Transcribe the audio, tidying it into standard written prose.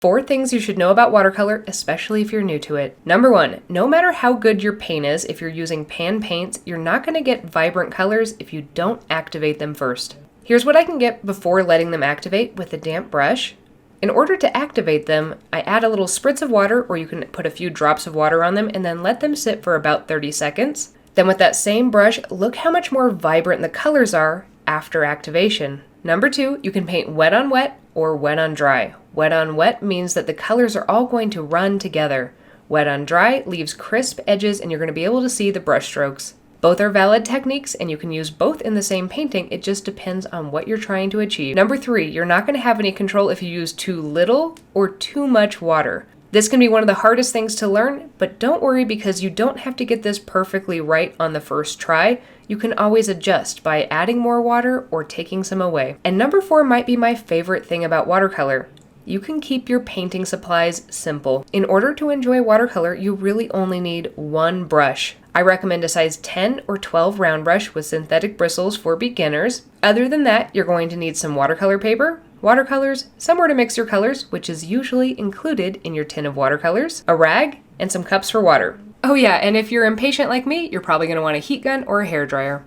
4 things you should know about watercolor, especially if you're new to it. Number 1, no matter how good your paint is, if you're using pan paints, you're not going to get vibrant colors if you don't activate them first. Here's what I can get before letting them activate with a damp brush. In order to activate them, I add a little spritz of water, or you can put a few drops of water on them and then let them sit for about 30 seconds. Then with that same brush, look how much more vibrant the colors are after activation. Number 2, you can paint wet on wet or wet on dry. Wet on wet means that the colors are all going to run together. Wet on dry leaves crisp edges and you're going to be able to see the brush strokes. Both are valid techniques and you can use both in the same painting. It just depends on what you're trying to achieve. Number 3, you're not going to have any control if you use too little or too much water. This can be one of the hardest things to learn, but don't worry because you don't have to get this perfectly right on the first try. You can always adjust by adding more water or taking some away. And number 4 might be my favorite thing about watercolor. You can keep your painting supplies simple. In order to enjoy watercolor, you really only need one brush. I recommend a size 10 or 12 round brush with synthetic bristles for beginners. Other than that, you're going to need some watercolor paper, watercolors, somewhere to mix your colors, which is usually included in your tin of watercolors, a rag, and some cups for water. Oh yeah, and if you're impatient like me, you're probably going to want a heat gun or a hairdryer.